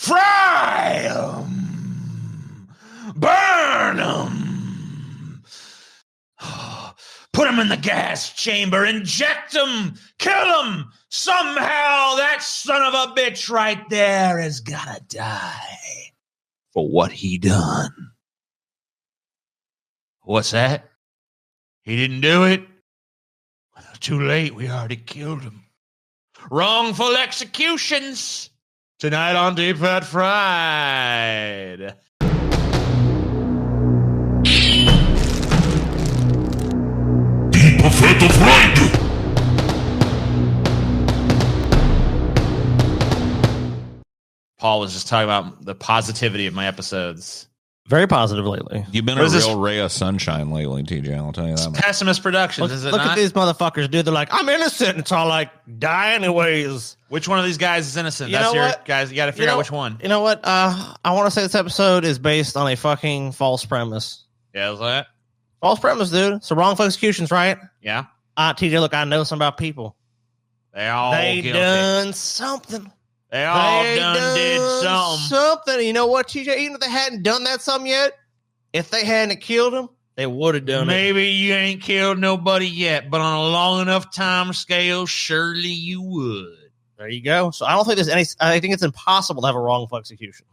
Fry 'em! Burn 'em! Put 'em in the gas chamber, inject 'em, kill 'em! Somehow that son of a bitch right there has gotta die for what he done. What's that? He didn't do it? Too late, we already killed him. Wrongful Executions! Tonight on Deep Fat Fried. Deep Fat Fried! Paul was just talking about the positivity of my episodes. Very positive lately. You've been a real ray of sunshine lately, TJ. I'll tell you that. Pessimist Productions, is it Look not? at these motherfuckers, dude. They're like, I'm innocent. It's all like, die anyways. Which one of these guys is innocent? You That's know your what? guys. You got to figure out which one. You know what? I want to say this episode is based on a fucking false premise. Yeah, is that? False premise, dude. So wrongful executions, right? Yeah. TJ, look, I know something about people. They all They guilty. done something. They all done did something. Something. You know what, TJ? Even if they hadn't done that something yet, if they hadn't killed him, they would have done it. Maybe you ain't killed nobody yet, but on a long enough time scale, surely you would. There you go. So I don't think there's any. I think it's impossible to have a wrongful execution.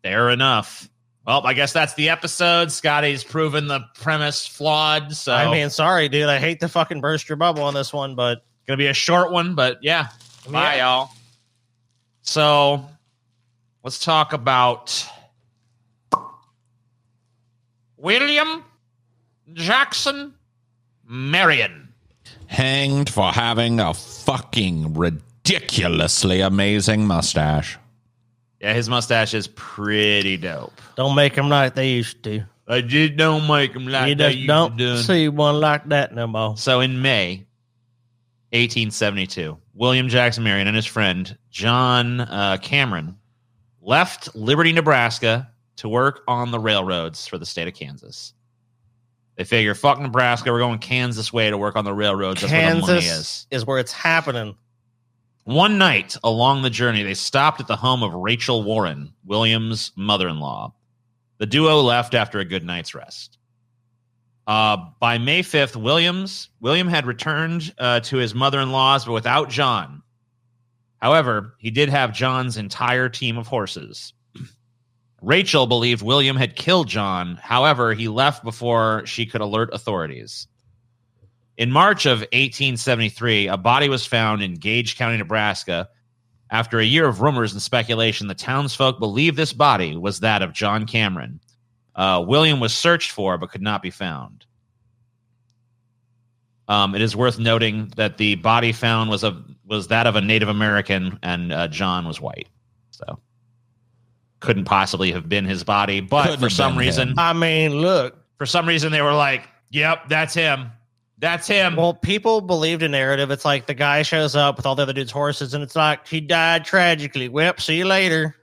Fair enough. Well, I guess that's the episode. Scotty's proven the premise flawed. So I mean, sorry, dude. I hate to fucking burst your bubble on this one, but gonna be a short one. But yeah, bye, y'all. So let's talk about William Jackson Marion. Hanged for having a fucking ridiculously amazing mustache. Yeah, his mustache is pretty dope. don't make them like they used to. I just don't make him like You they just used don't to do. see one like that no more. So in May 1872, William Jackson Marion and his friend John Cameron left Liberty, Nebraska to work on the railroads for the state of Kansas. They figure, fuck Nebraska, we're going Kansas way to work on the railroads. That's where the money is where it's happening. One night along the journey, they stopped at the home of Rachel Warren, William's mother-in-law. The duo left after a good night's rest. By May 5th, William had returned to his mother-in-law's, but without John. However, he did have John's entire team of horses. Rachel believed William had killed John. However, he left before she could alert authorities. In March of 1873, a body was found in Gage County, Nebraska. After a year of rumors and speculation, the townsfolk believed this body was that of John Cameron. William was searched for but could not be found. It is worth noting that the body found was that of a Native American, and John was white. So couldn't possibly have been his body, but for some reason, I mean, look. For some reason, they were like, "Yep, that's him. That's him." Well, people believed a narrative. It's like the guy shows up with all the other dude's horses, and it's like he died tragically. Well, see you later.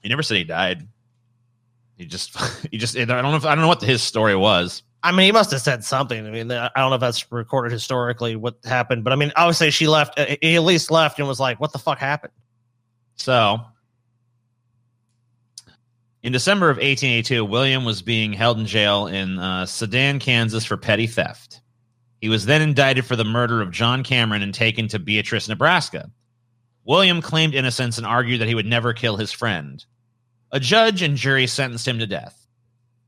He never said he died. He just. I don't know what his story was. I mean, he must have said something. I mean, I don't know if that's recorded historically what happened, but I mean, obviously she left. He at least left and was like, "What the fuck happened?" So, in December of 1882, William was being held in jail in Sedan, Kansas for petty theft. He was then indicted for the murder of John Cameron and taken to Beatrice, Nebraska. William claimed innocence and argued that he would never kill his friend. A judge and jury sentenced him to death.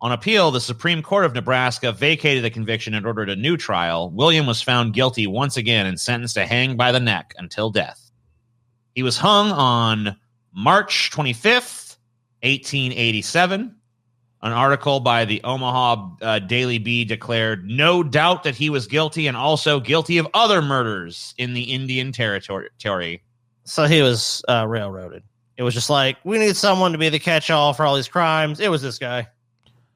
On appeal, the Supreme Court of Nebraska vacated the conviction and ordered a new trial. William was found guilty once again and sentenced to hang by the neck until death. He was hung on March 25th, 1887. An article by the Omaha Daily Bee declared no doubt that he was guilty and also guilty of other murders in the Indian Territory. So he was railroaded. It was just like, we need someone to be the catch-all for all these crimes. It was this guy.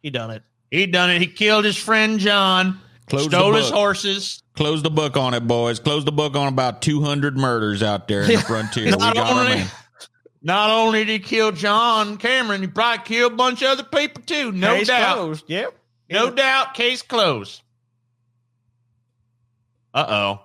He done it. He done it. He killed his friend John. Stole his horses. Close the book on it, boys. Close the book on about 200 murders out there in the frontier. Not only did he kill John Cameron, he probably killed a bunch of other people too. No Case doubt. closed. Yep. No doubt. Case closed. Uh-oh.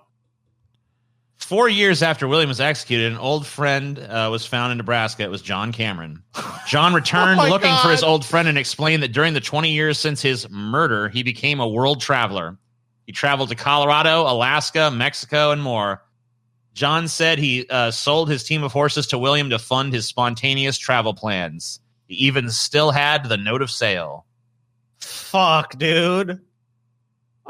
4 years after William was executed, an old friend was found in Nebraska. It was John Cameron. John returned looking for his old friend and explained that during the 20 years since his murder, he became a world traveler. He traveled to Colorado, Alaska, Mexico, and more. John said he sold his team of horses to William to fund his spontaneous travel plans. He even still had the note of sale. Fuck, dude.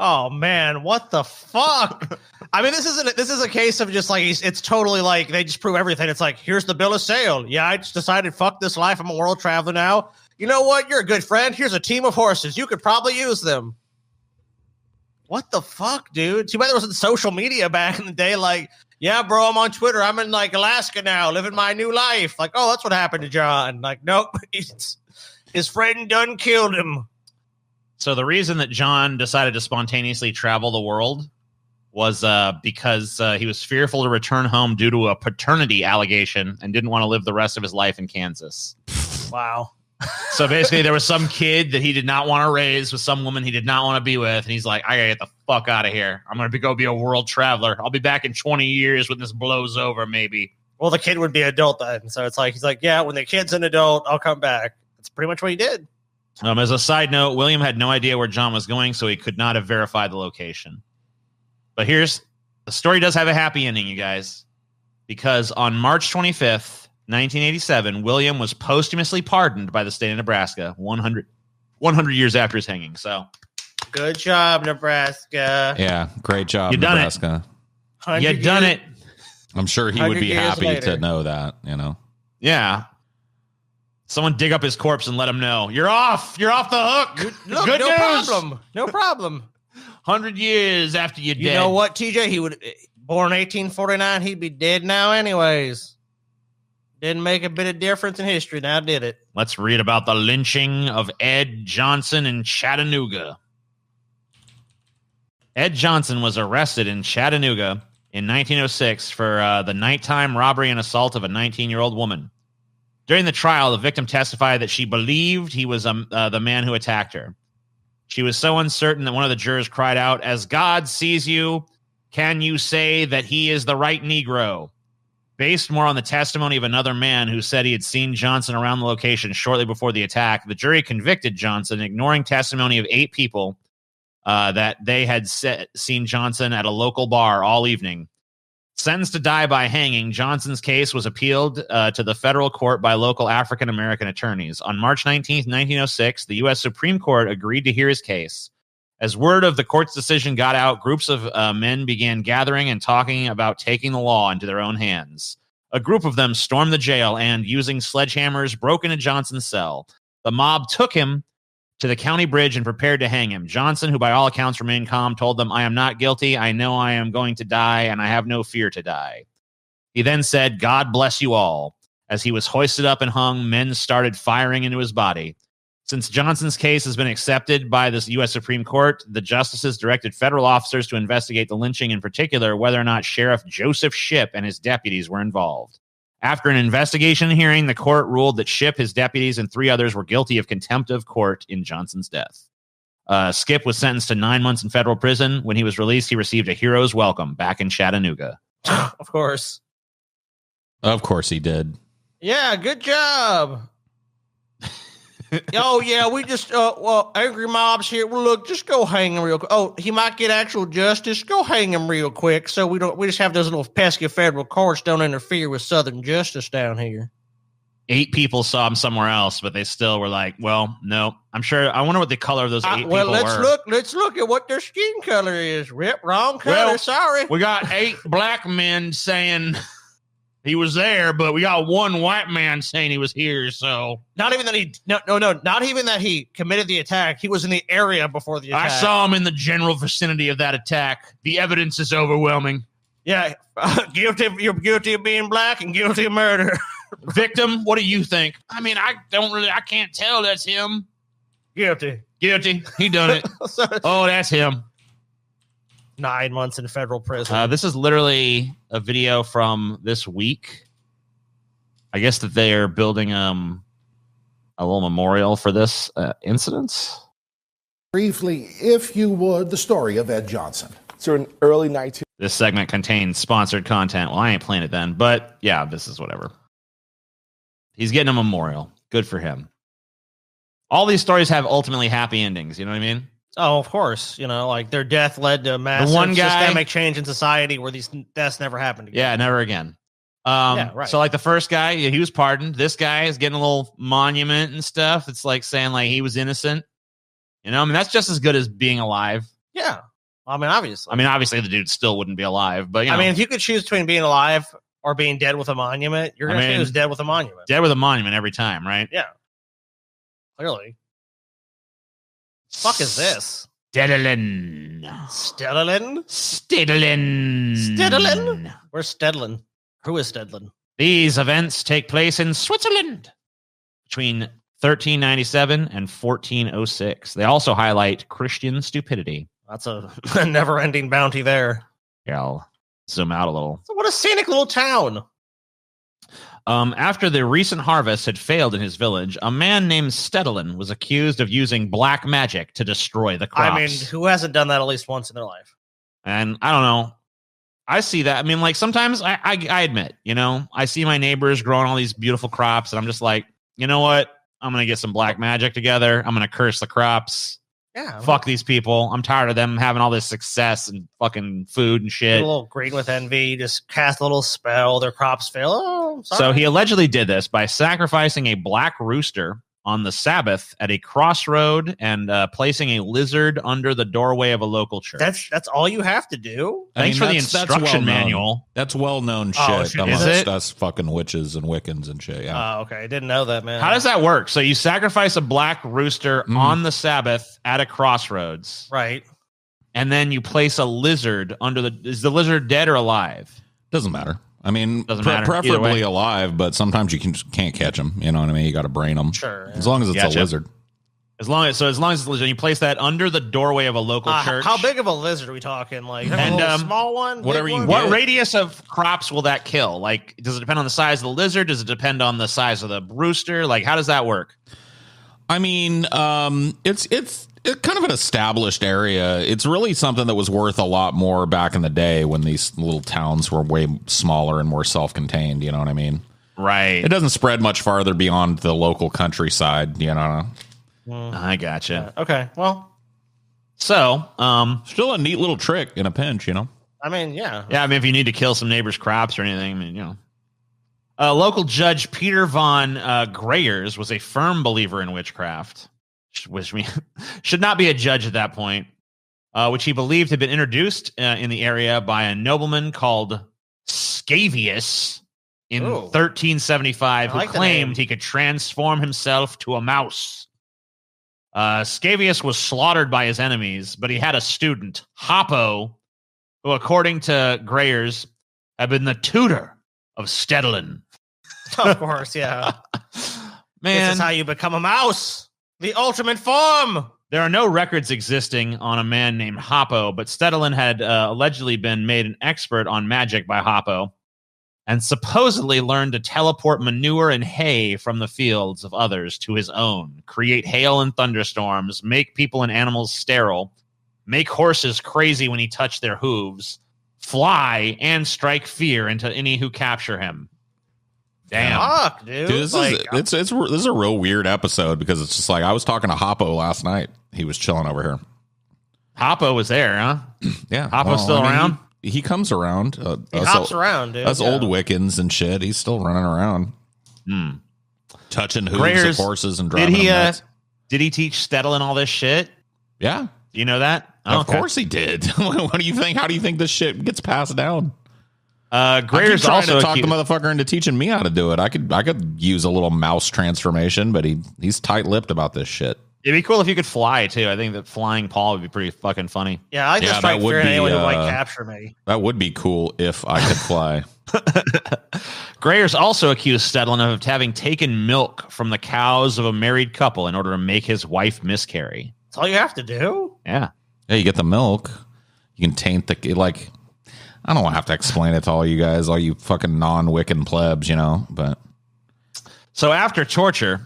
Oh man, what the fuck? I mean, this is a case of just like it's totally like they just prove everything. It's like, here's the bill of sale. Yeah, I just decided fuck this life. I'm a world traveler now. You know what? You're a good friend. Here's a team of horses. You could probably use them. What the fuck, dude? Too bad there wasn't social media back in the day. Like, yeah, bro, I'm on Twitter. I'm in like Alaska now, living my new life. Like, oh, that's what happened to John. Like, nope, his friend done killed him. So the reason that John decided to spontaneously travel the world was because he was fearful to return home due to a paternity allegation and didn't want to live the rest of his life in Kansas. Wow. So basically there was some kid that he did not want to raise with some woman he did not want to be with. And he's like, I gotta get the fuck out of here. I'm going to go be a world traveler. I'll be back in 20 years when this blows over, maybe. Well, the kid would be adult then. So it's like, he's like, yeah, when the kid's an adult, I'll come back. That's pretty much what he did. As a side note, William had no idea where John was going, so he could not have verified the location. But the story does have a happy ending, you guys, because on March 25th, 1987, William was posthumously pardoned by the state of Nebraska 100 years after his hanging. So, good job, Nebraska. Yeah, great job, you done Nebraska. You done it. I'm sure he would be happy to know that, you know. Yeah. Someone dig up his corpse and let him know. You're off. You're off the hook. Look, good no news. problem. No problem. 100 years after you're dead. You know what, TJ? He would born 1849. He'd be dead now, anyways. Didn't make a bit of difference in history. Now did it? Let's read about the lynching of Ed Johnson in Chattanooga. Ed Johnson was arrested in Chattanooga in 1906 for the nighttime robbery and assault of a 19-year-old woman. During the trial, the victim testified that she believed he was the man who attacked her. She was so uncertain that one of the jurors cried out, "As God sees you, can you say that he is the right Negro?" Based more on the testimony of another man who said he had seen Johnson around the location shortly before the attack, the jury convicted Johnson, ignoring testimony of 8 people that they had seen Johnson at a local bar all evening. Sentenced to die by hanging, Johnson's case was appealed to the federal court by local African-American attorneys. On March 19th, 1906, the U.S. Supreme Court agreed to hear his case. As word of the court's decision got out, groups of men began gathering and talking about taking the law into their own hands. A group of them stormed the jail and, using sledgehammers, broke into Johnson's cell. The mob took him to the county bridge and prepared to hang him. Johnson, who by all accounts remained calm, told them, "I am not guilty. I know I am going to die, and I have no fear to die." He then said, "God bless you all." As he was hoisted up and hung, men started firing into his body. Since Johnson's case has been accepted by the U.S. Supreme Court, the justices directed federal officers to investigate the lynching, in particular whether or not Sheriff Joseph Shipp and his deputies were involved. After an investigation hearing, the court ruled that Shipp, his deputies, and 3 others were guilty of contempt of court in Johnson's death. Skip was sentenced to 9 months in federal prison. When he was released, he received a hero's welcome back in Chattanooga. Of course. Of course he did. Yeah, good job. Oh, yeah, we just, angry mobs here. Well, look, just go hang him real quick. Oh, he might get actual justice. Go hang him real quick so we just have those little pesky federal courts don't interfere with Southern justice down here. 8 people saw him somewhere else, but they still were like, well, no. I'm sure. I wonder what the color of those 8 people were. Let's look at what their skin color is. Rip, wrong color, sorry. We got 8 black men saying he was there, but we got 1 white man saying he was here. So not even that not even that he committed the attack. He was in the area before the attack. I saw him in the general vicinity of that attack. The evidence is overwhelming. Yeah, you're guilty of being black and guilty of murder. Victim, what do you think? I mean, I can't tell. That's him. Guilty. He done it. Oh, that's him. 9 months in federal prison. This is literally a video from this week. I guess that they are building a little memorial for this incident. Briefly, if you would, the story of Ed Johnson. So in early 19... This segment contains sponsored content. Well, I ain't playing it then, but yeah, this is whatever. He's getting a memorial. Good for him. All these stories have ultimately happy endings. You know what I mean? Oh, of course. You know, like their death led to a massive one guy- systemic change in society where these deaths never happened again. Yeah, never again. Yeah, right. So like the first guy, he was pardoned. This guy is getting a little monument and stuff. It's like saying like he was innocent. You know, I mean, that's just as good as being alive. Yeah. I mean, obviously. Obviously the dude still wouldn't be alive, but you know, I mean, if you could choose between being alive or being dead with a monument, you're going to choose dead with a monument. dead with a monument every time, right? Yeah. Clearly. Fuck is this? Stedlin. Stedlin? Stedlin. Stedlin? Where's Stedlin? Who is Stedlin? These events take place in Switzerland between 1397 and 1406. They also highlight Christian stupidity. That's a never-ending bounty there. Yeah, I'll zoom out a little. So what a scenic little town. After the recent harvest had failed in his village, a man named Stedlin was accused of using black magic to destroy the crops. I mean, who hasn't done that at least once in their life? And I don't know. I see that. I mean, like sometimes I admit, you know, I see my neighbors growing all these beautiful crops, and I'm just like, you know what? I'm going to get some black magic together. I'm going to curse the crops. Yeah. Fuck these people. I'm tired of them having all this success and fucking food and shit. A little green with envy, just cast a little spell, their crops fail. Oh, sorry. So he allegedly did this by sacrificing a black rooster on the Sabbath at a crossroad and placing a lizard under the doorway of a local church. That's all you have to do. Thanks for the instruction manual. That's well-known Oh, shit shit. Is amongst it? us fucking witches and Wiccans and shit. Yeah. Oh, okay. I didn't know that, man. How does that work? So you sacrifice a black rooster on the Sabbath at a crossroads, Right. and then you place a lizard under the. Is the lizard dead or alive? Doesn't matter. I mean, Doesn't matter. Either preferably way. alive, but sometimes you can't catch them. You know what I mean? You got to brain them. Sure. As long as it's Gotcha. a lizard. As long as it's a lizard, you place that under the doorway of a local church. How big of a lizard are we talking? Like a And, little small one? whatever big you one? can What get. radius of crops will that kill? Like, does it depend on the size of the lizard? Does it depend on the size of the rooster? Like, how does that work? I mean, it's kind of an established area. It's really something that was worth a lot more back in the day when these little towns were way smaller and more self-contained. You know what I mean? Right. It doesn't spread much farther beyond the local countryside. You know, I gotcha. Okay. Well, So, still a neat little trick in a pinch. You know. I mean, yeah. yeah, I mean, if you need to kill some neighbors' crops or anything, I mean, you know. Local judge Peter von Greyers was a firm believer in witchcraft, which should not be a judge at that point, which he believed had been introduced in the area by a nobleman called Scavius in Ooh. 1375, I who like the claimed name. he could transform himself to a mouse. Scavius was slaughtered by his enemies, but he had a student, Hoppo, who, according to Greyers, had been the tutor of Stedlin. Of course, yeah. Man, This is how you become a mouse. The ultimate form. there are no records existing on a man named Hoppo, but Stedlin had allegedly been made an expert on magic by Hoppo and supposedly learned to teleport manure and hay from the fields of others to his own, create hail and thunderstorms, make people and animals sterile, make horses crazy when he touched their hooves, fly, and strike fear into any who capture him. Damn. Fuck, dude. Dude, this is a real weird episode because it's just like I was talking to Hoppo last night. He was chilling over here. Hoppo was there, huh? Yeah, Hoppo's still around? He comes around. he hops around, dude. Us Yeah. old Wiccans and shit. He's still running around, touching hooves Greyers, of horses and driving them nuts. Did he teach Stedlin all this shit? Yeah, Do you know that? of course he did. What do you think? How do you think this shit gets passed down? Greyer's trying also to talk the accused- motherfucker into teaching me how to do it. I could use a little mouse transformation, but he's tight-lipped about this shit. It'd be cool if you could fly too. I think that flying Paul would be pretty fucking funny. Yeah, I just Yeah, strike that would fear in be, anyone who might capture me. That would be cool if I could fly. Greyer's also accused Stedlin of having taken milk from the cows of a married couple in order to make his wife miscarry. That's all you have to do. Yeah. Yeah, you get the milk. You can taint the like. I don't have to explain it to all you guys, all you fucking non-Wiccan plebs, you know. But So after torture,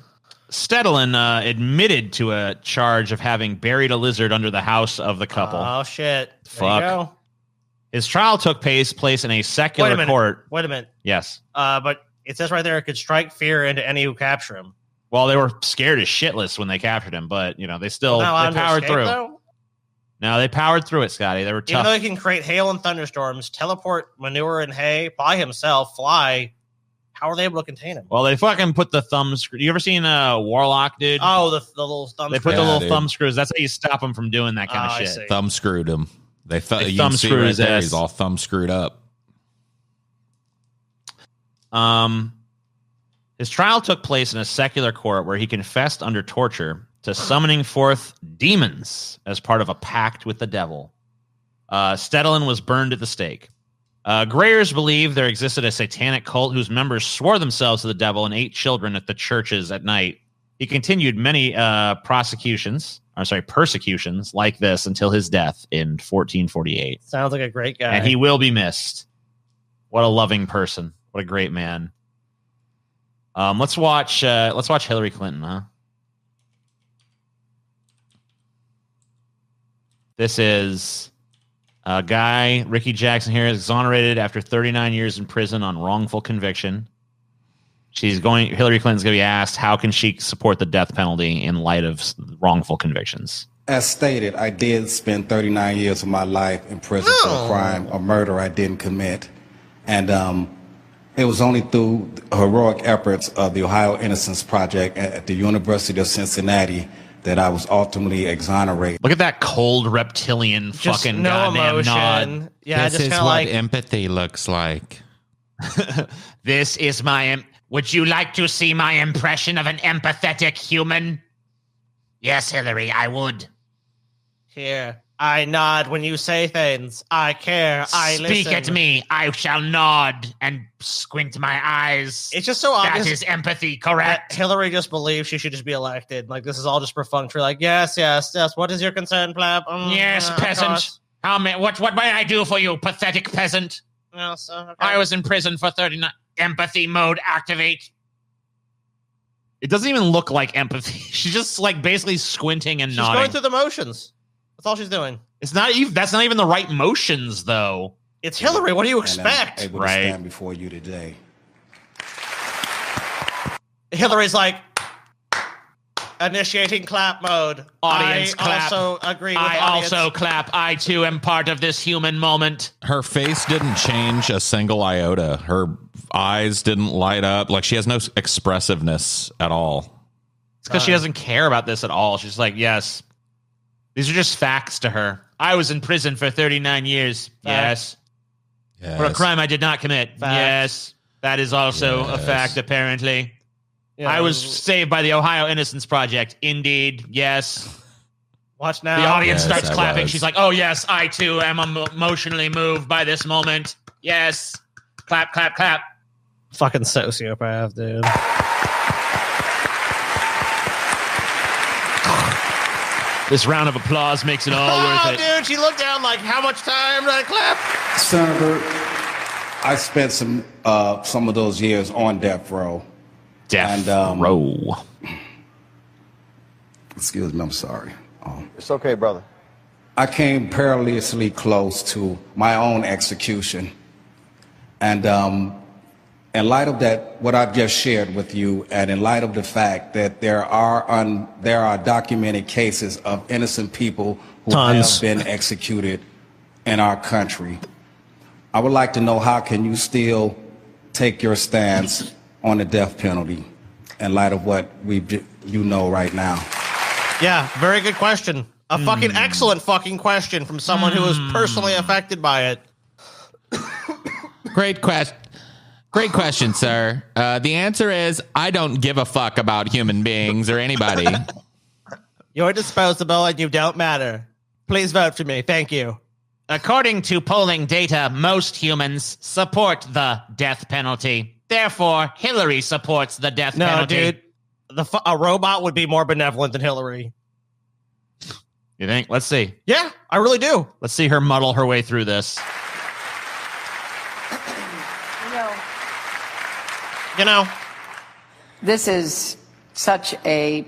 Stedlin admitted to a charge of having buried a lizard under the house of the couple. Oh shit! There Fuck. you go. His trial took place in a secular court. Wait a minute. Yes. But it says right there it could strike fear into any who capture him. Well, they were scared as shitless when they captured him, but they still they powered through. Though? No, they powered through it, Scotty. They were tough. Even though he can create hail and thunderstorms, teleport manure and hay by himself, fly, how are they able to contain him? Well, they fucking put the thumb screw. You ever seen Warlock, dude? Oh, the little thumb. They put the little thumb screws. That's how you stop him from doing that kind of shit. See. Thumb screwed him. They thumb screwed his ass. He's all thumb screwed up. His trial took place in a secular court where he confessed under torture to summoning forth demons as part of a pact with the devil. Stedelen was burned at the stake. Grayers believe there existed a satanic cult whose members swore themselves to the devil and ate children at the churches at night. He continued many persecutions like this until his death in 1448. Sounds like a great guy. And he will be missed. What a loving person. What a great man. Let's watch Hillary Clinton, huh? This is a guy, Ricky Jackson here, is exonerated after 39 years in prison on wrongful conviction. Hillary Clinton's going to be asked, how can she support the death penalty in light of wrongful convictions? As stated, I did spend 39 years of my life in prison for a crime, a murder I didn't commit. And it was only through the heroic efforts of the Ohio Innocence Project at the University of Cincinnati that I was ultimately exonerated. Look at that cold reptilian just fucking no goddamn emotion. nod. Yeah, this just is kind of what like empathy looks like. This is my... Would you like to see my impression of an empathetic human? Yes, Hillary, I would. Here, I nod when you say things. I care. I listen. Speak at me. I shall nod and squint my eyes. It's just so obvious. That is empathy, correct? Hillary just believes she should just be elected. Like, this is all just perfunctory. Like, yes. What is your concern, pleb? Yes, peasant. What may I do for you, pathetic peasant? Yes, okay. I was in prison for 39. Empathy mode activate. It doesn't even look like empathy. She's just like basically squinting and nodding. She's going through the motions. That's all she's doing. It's not even. That's not even the right motions, though. It's Hillary. What do you expect? I'm able to stand before you today. Hillary's like initiating clap mode. Audience clap. I also agree with I audience. also clap. I too am part of this human moment. Her face didn't change a single iota. Her eyes didn't light up. Like, she has no expressiveness at all. It's because she doesn't care about this at all. She's like, yes. These are just facts to her. I was in prison for 39 years. Yes. For a crime I did not commit. Facts. Yes. That is also a fact, apparently. Yeah. I was saved by the Ohio Innocence Project. Indeed. Yes. Watch now. The audience Yes, starts I clapping. was. She's like, oh, yes, I too am emotionally moved by this moment. Yes. Clap, clap, clap. Fucking sociopath, dude. This round of applause makes it all worth it. Dude, she looked down like, how much time did I clap? Senator, I spent some of those years on death row. Death And, row. Excuse me, I'm sorry. It's okay, brother. I came perilously close to my own execution. And in light of that, what I've just shared with you, and in light of the fact that there are documented cases of innocent people who have been executed in our country, I would like to know, how can you still take your stance on the death penalty in light of what you know right now? Yeah, very good question. A fucking excellent fucking question from someone who was personally affected by it. Great question, sir. The answer is, I don't give a fuck about human beings or anybody. You're disposable and you don't matter. Please vote for me. Thank you. According to polling data, most humans support the death penalty. Therefore, Hillary supports the death penalty. No, dude. A robot would be more benevolent than Hillary. You think? Let's see. Yeah, I really do. Let's see her muddle her way through this. You know, this is such a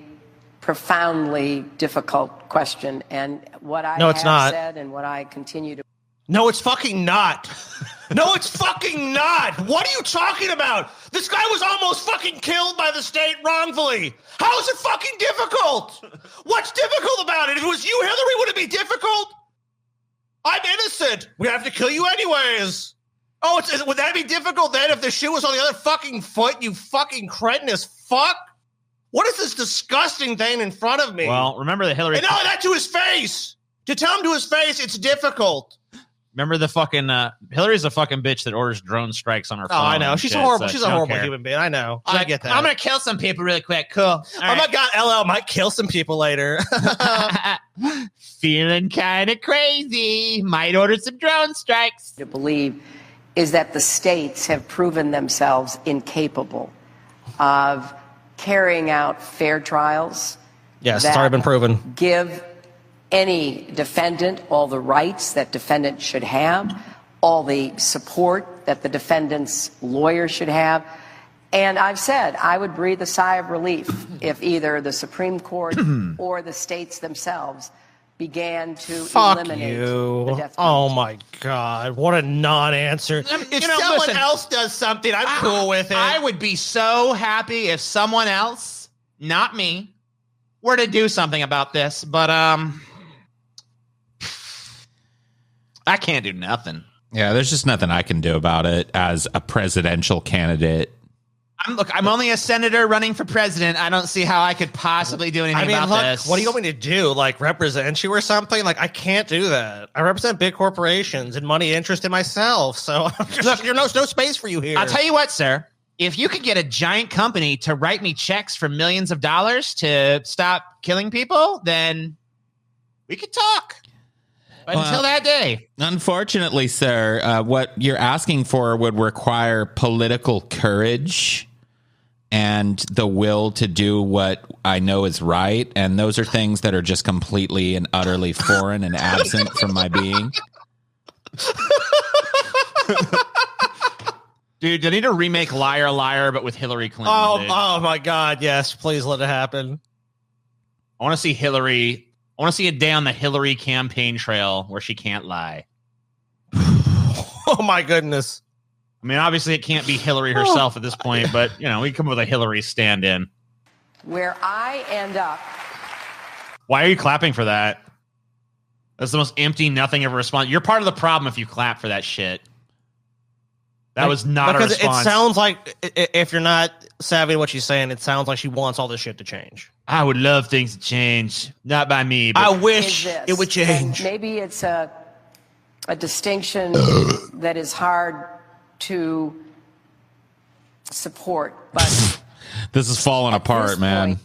profoundly difficult question, and what I No, it's have not. said and what I continue to... No, it's fucking not. No, it's fucking not. What are you talking about? This guy was almost fucking killed by the state wrongfully. How is it fucking difficult? What's difficult about it? If it was you, Hillary, would it be difficult? I'm innocent. We have to kill you anyways. Oh, would that be difficult then if the shoe was on the other fucking foot, you fucking cretinous fuck? What is this disgusting thing in front of me? Well, remember that Hillary... And no, that to his face. To tell him to his face, it's difficult. Remember the fucking... Hillary's a fucking bitch that orders drone strikes on her phone. Oh, I know. She's horrible. So She's a horrible human being. I know. I get that. I'm going to kill some people really quick. Cool. Oh my God, LL might kill some people later. Feeling kind of crazy. Might order some drone strikes. To believe is that the states have proven themselves incapable of carrying out fair trials. Yes, it's already been proven. Give any defendant all the rights that defendant should have, all the support that the defendant's lawyer should have. And I've said I would breathe a sigh of relief if either the Supreme Court or the states themselves began to eliminate the death penalty. Oh my God, what a non-answer. If someone else does something, I'm cool with it. I would be so happy if someone else, not me, were to do something about this, but I can't do nothing. Yeah, there's just nothing I can do about it as a presidential candidate. I'm only a senator running for president. I don't see how I could possibly do anything about this. What do you want me to do? Like represent you or something? Like I can't do that. I represent big corporations and money interest in myself. So look, there's no space for you here. I'll tell you what, sir. If you could get a giant company to write me checks for millions of dollars to stop killing people, then we could talk. But until that day. Unfortunately, sir, what you're asking for would require political courage and the will to do what I know is right. And those are things that are just completely and utterly foreign and absent from my being. Dude, they need to remake Liar Liar, but with Hillary Clinton. Oh my God, yes. Please let it happen. I want to see Hillary... I want to see a day on the Hillary campaign trail where she can't lie. Oh, my goodness. I mean, obviously, it can't be Hillary herself at this point, but, you know, we come up with a Hillary stand-in. Where I end up. Why are you clapping for that? That's the most empty, nothing of a response. You're part of the problem if you clap for that shit. That was not a response. Because it sounds like, if you're not savvy what she's saying, it sounds like she wants all this shit to change. I would love things to change. Not by me, but I wish it would change. And maybe it's a distinction that is hard to support. But this is falling apart, man.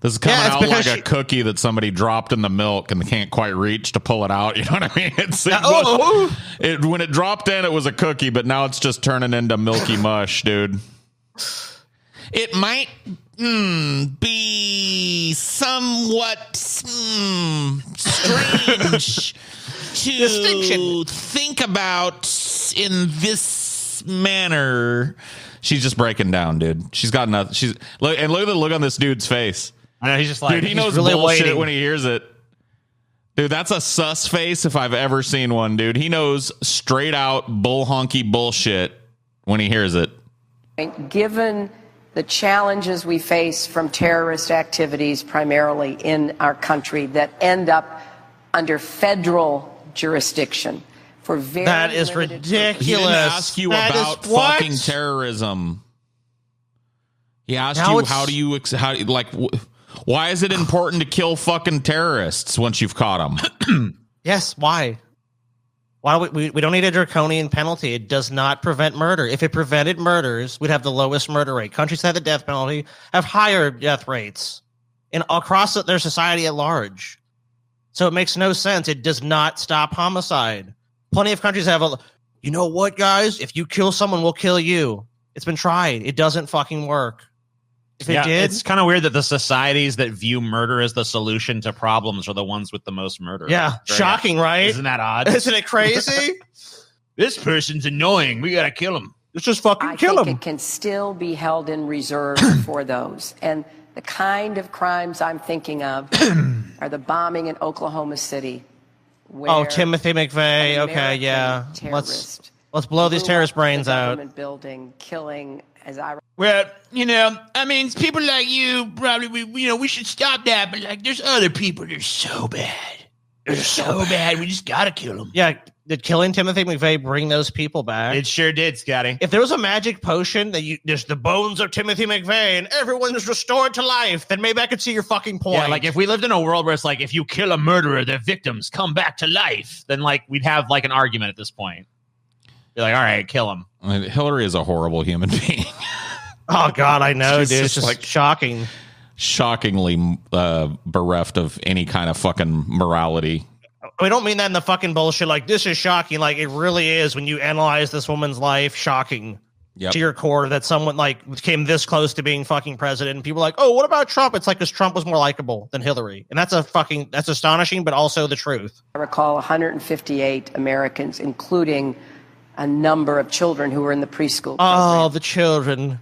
This is coming out like a cookie that somebody dropped in the milk and they can't quite reach to pull it out. You know what I mean? When it dropped in, it was a cookie, but now it's just turning into milky mush, dude. It might be somewhat strange to think about in this manner. She's just breaking down, dude. She's got nothing. Look at the look on this dude's face. I know, he's just like, dude, he knows really bullshit when he hears it. Dude, that's a sus face if I've ever seen one, dude. He knows straight out bull honky bullshit when he hears it. Given the challenges we face from terrorist activities, primarily in our country, that end up under federal jurisdiction for very that is ridiculous. He didn't ask you about fucking terrorism. He asked you why is it important to kill fucking terrorists once you've caught them? Yes, why? Why we don't need a draconian penalty. It does not prevent murder. If it prevented murders, we'd have the lowest murder rate. Countries that have the death penalty have higher death rates across their society at large. So it makes no sense. It does not stop homicide. Plenty of countries have you know what, guys? If you kill someone, we'll kill you. It's been tried. It doesn't fucking work. If it did, it's kind of weird that the societies that view murder as the solution to problems are the ones with the most murder. Yeah, shocking, right? Isn't that odd? Isn't it crazy? This person's annoying. We gotta kill him. Let's just fucking kill him. I think it can still be held in reserve for those. And the kind of crimes I'm thinking of are the bombing in Oklahoma City, where Timothy McVeigh. an Okay, American yeah. terrorist Let's blow these blew terrorist up brains the out. government building, killing, as I Well, I mean, people like you probably, we should stop that. But like, there's other people that are so bad. They're so bad. We just gotta kill them. Yeah, did killing Timothy McVeigh bring those people back? It sure did, Scotty. If there was a magic potion that there's the bones of Timothy McVeigh and everyone is restored to life, then maybe I could see your fucking point. Yeah, like if we lived in a world where it's like, if you kill a murderer, their victims come back to life, then like we'd have like an argument at this point. You're like, all right, kill him. I mean, Hillary is a horrible human being. Oh God, I know, She's dude. It's just just like- shocking. Shockingly bereft of any kind of fucking morality. We don't mean that in the fucking bullshit. Like, this is shocking. Like, it really is when you analyze this woman's life. Shocking to your core that someone like came this close to being fucking president. And people are like, oh, what about Trump? It's like because Trump was more likable than Hillary, and that's astonishing, but also the truth. I recall 158 Americans, including a number of children who were in the preschool program. Oh, the children.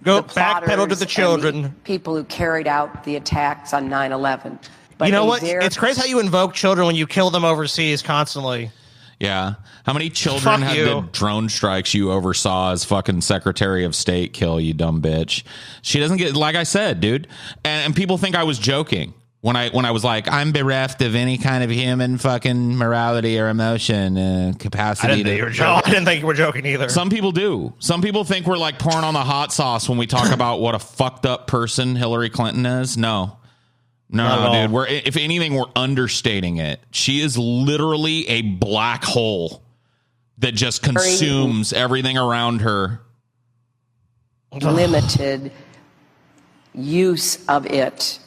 Go The backpedal to plotters the and children. the people who carried out the attacks on 9/11. But You know a what? very- It's crazy how you invoke children when you kill them overseas constantly. Yeah. How many children Fuck had you. the drone strikes you oversaw as fucking Secretary of State kill, you dumb bitch? She doesn't get, like I said, dude. And people think I was joking when I was like, I'm bereft of any kind of human fucking morality or emotion capacity. I didn't think you were joking either. Some people do. Some people think we're like pouring on the hot sauce when we talk about what a fucked up person Hillary Clinton is. No, dude. If anything, we're understating it. She is literally a black hole that just consumes everything around her. limited use of it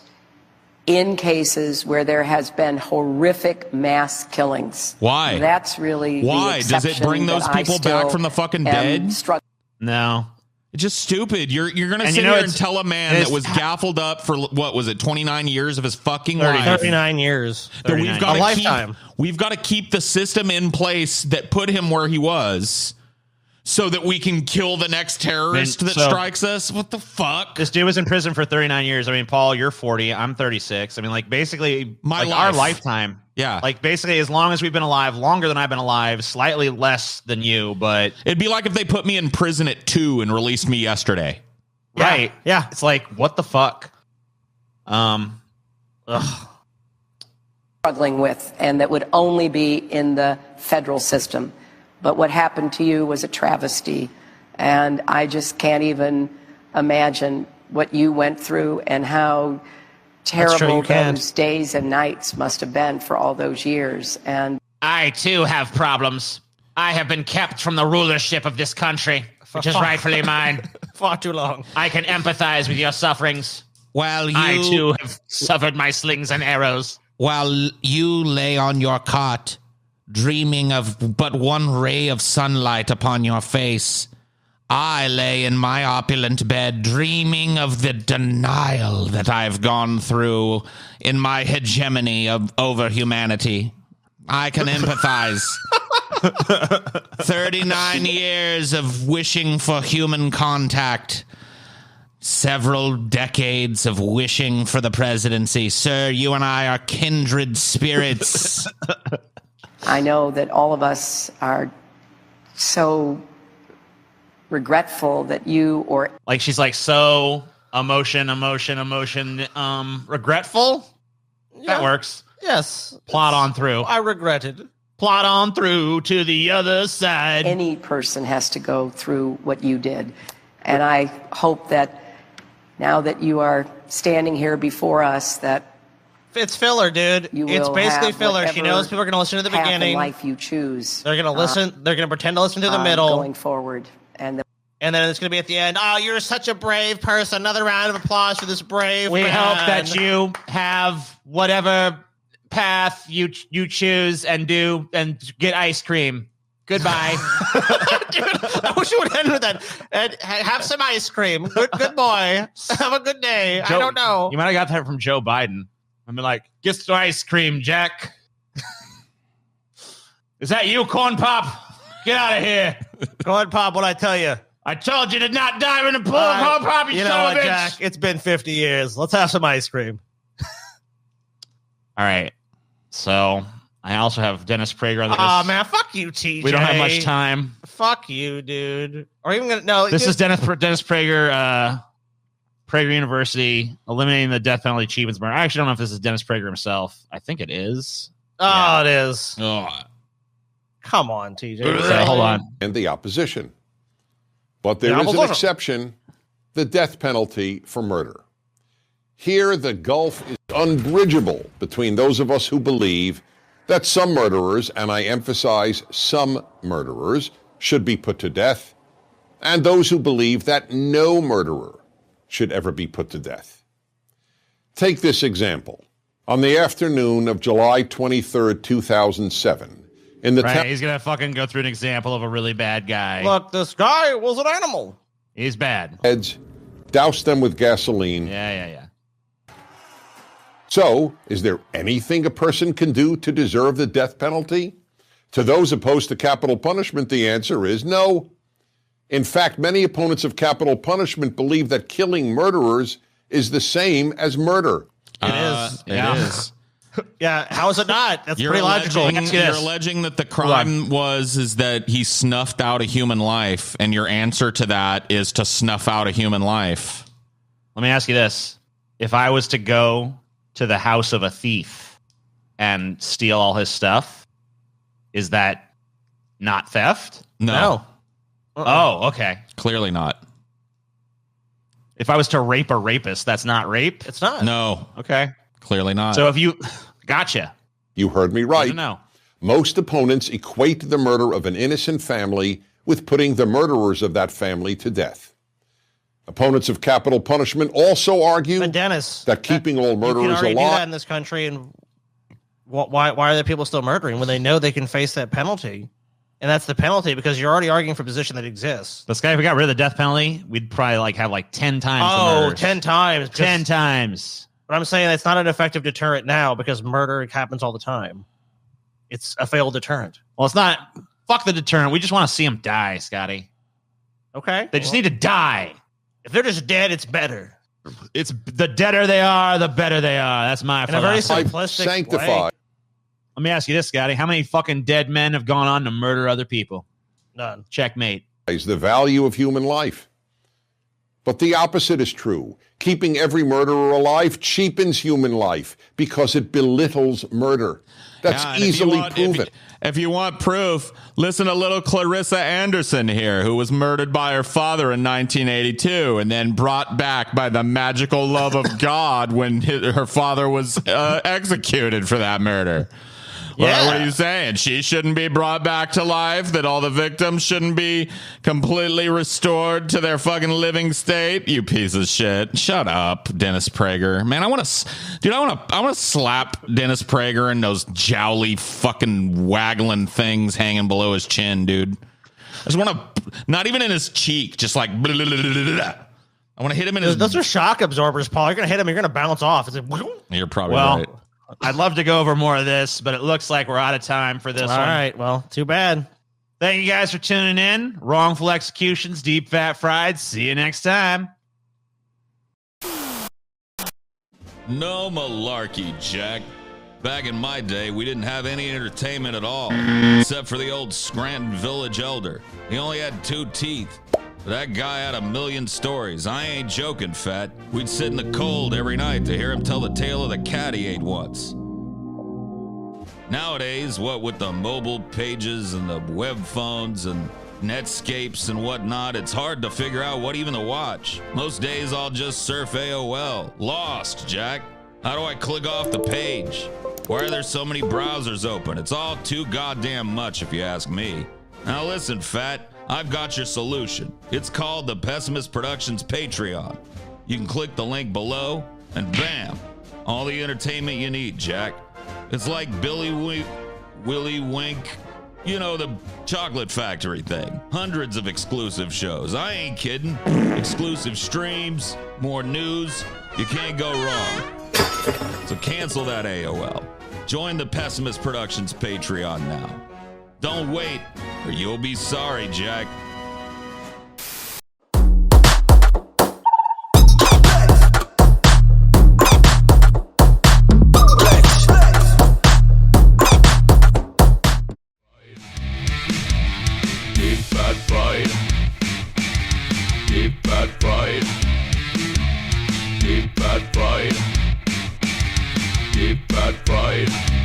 in cases where there has been horrific mass killings. Why? That's really Why? the Does it bring exception those that I people back still from the fucking am dead? No. It's just stupid. You're going to And sit you know, here and it's- tell a man it's- that was gaffled up for, what was it, 29 years of his fucking life? 39 years. That we've 39. got A to lifetime. we've got to keep the system in place that put him where he was so that we can kill the next terrorist that strikes us. What the fuck? This dude was in prison for 39 years. I mean, Paul, you're 40. I'm 36. I mean, like, basically, My like, our life. lifetime. Yeah. Like, basically, as long as we've been alive, longer than I've been alive, slightly less than you, but. It'd be like if they put me in prison at 2 and released me yesterday. Right. Yeah. It's like, what the fuck? struggling with, and that would only be in the federal system. But what happened to you was a travesty, and I just can't even imagine what you went through and how true, terrible you can't. those days and nights must have been for all those years. And I, too, have problems. I have been kept from the rulership of this country, which is rightfully mine. Far too long. I can empathize with your sufferings. While I, too, have suffered my slings and arrows. While you lay on your cot, dreaming of but one ray of sunlight upon your face, I lay in my opulent bed, dreaming of the denial that I've gone through in my hegemony over humanity. I can empathize. 39 years of wishing for human contact. Several decades of wishing for the presidency. Sir, you and I are kindred spirits. I know that all of us are so regretful that you or Like, she's like, so emotion, regretful? That works. Yes. Plot on through. I regretted. Plot on through to the other side. any person has to go through what you did. And I hope that now that you are standing here before us, that It's filler, dude. you will It's basically have filler. She whatever knows people are going to listen to the path in beginning. life you choose. They're going to listen. They're going to pretend to listen to the middle. Going forward. And And then it's going to be at the end. Oh, you're such a brave person. Another round of applause for this brave We man. hope that you have whatever path you choose and do and get ice cream. Goodbye. Dude, I wish you would end with that. And have some ice cream. Good boy. Have a good day. I don't know. You might have got that from Joe Biden. I mean, like, get some ice cream, Jack. Is that you, Corn Pop? Get out of here. Go ahead, Pop. What I tell you? I told you to not dive in the pool, Corn Pop, you know son what, of a bitch. Jack? It's been 50 years. Let's have some ice cream. All right. So I also have Dennis Prager on the Oh list. man, fuck you, TJ. We don't have much time. Fuck you, dude. Or even gonna no. This is Dennis Prager, Prager University, eliminating the death penalty achievements. I actually don't know if this is Dennis Prager himself. I think it is. Oh, it is. Oh, Come on, TJ. So, hold on. And the opposition. But there is an exception, the death penalty for murder. Here, the gulf is unbridgeable between those of us who believe that some murderers, and I emphasize some murderers, should be put to death, and those who believe that no murderer should ever be put to death. Take this example. On the afternoon of July 23rd, 2007, in the He's going to fucking go through an example of a really bad guy. Look, this guy was an animal. He's bad. heads, doused them with gasoline. Yeah. So, is there anything a person can do to deserve the death penalty? To those opposed to capital punishment, the answer is no. In fact, many opponents of capital punishment believe that killing murderers is the same as murder. It is. It is. Yeah, how is it not? That's You're pretty logical. You're alleging that the crime is that he snuffed out a human life, and your answer to that is to snuff out a human life. Let me ask you this. If I was to go to the house of a thief and steal all his stuff, is that not theft? No. Oh, okay. Clearly not. If I was to rape a rapist, that's not rape? It's not. No. Okay. Clearly not. So if you... Gotcha. You heard me right. No. Most opponents equate the murder of an innocent family with putting the murderers of that family to death. Opponents of capital punishment also argue But Dennis, that keeping all you can murderers already do that alive... in this country, and why are there people still murdering when they know they can face that penalty? And that's the penalty because you're already arguing for a position that exists. This guy, if we got rid of the death penalty, we'd probably have 10 times the Oh, murders. 10 times. 10 times. But I'm saying it's not an effective deterrent now because murder happens all the time. It's a failed deterrent. Well, it's not. Fuck the deterrent. We just want to see them die, Scotty. Okay. They just need to die. If they're just dead, it's better. It's the deader they are, the better they are. That's my In a very philosophy. simplistic sanctified. way. Let me ask you this, Scotty. How many fucking dead men have gone on to murder other people? None. Checkmate. The value of human life. But the opposite is true. Keeping every murderer alive cheapens human life because it belittles murder. That's Yeah, and easily proven. If you want proof, listen to little Clarissa Anderson here, who was murdered by her father in 1982 and then brought back by the magical love of God when her father was executed for that murder. Yeah. What are you saying? She shouldn't be brought back to life? That all the victims shouldn't be completely restored to their fucking living state? You piece of shit. Shut up, Dennis Prager. Man, I want to slap Dennis Prager and those jowly fucking waggling things hanging below his chin, dude. I just want to, not even in his cheek, just like, blah, blah, blah, blah, blah. I want to hit him in his... Those are shock absorbers, Paul. You're going to hit him. You're going to bounce off. It's like, You're probably Well, right. I'd love to go over more of this, but it looks like we're out of time for this all one. right. Well, too bad. Thank you guys for tuning in. Wrongful Executions, Deep Fat Fried. See you next time. No malarkey, Jack. Back in my day, we didn't have any entertainment at all, except for the old Scranton Village Elder. He only had 2 teeth. That guy had 1,000,000 stories. I ain't joking, Fat. We'd sit in the cold every night to hear him tell the tale of the cat he ate once. Nowadays, what with the mobile pages and the web phones and Netscapes and whatnot, it's hard to figure out what even to watch. Most days I'll just surf AOL. Lost, Jack. How do I click off the page? Why are there so many browsers open? It's all too goddamn much if you ask me. Now listen, Fat, I've got your solution. It's called the Pessimist Productions Patreon. You can click the link below and bam, all the entertainment you need, Jack. It's like Willy Wink, you know, the chocolate factory thing. Hundreds of exclusive shows. I ain't kidding. Exclusive streams, more news. You can't go wrong. So cancel that AOL. Join the Pessimist Productions Patreon now. Don't wait, or you'll be sorry, Jack. live.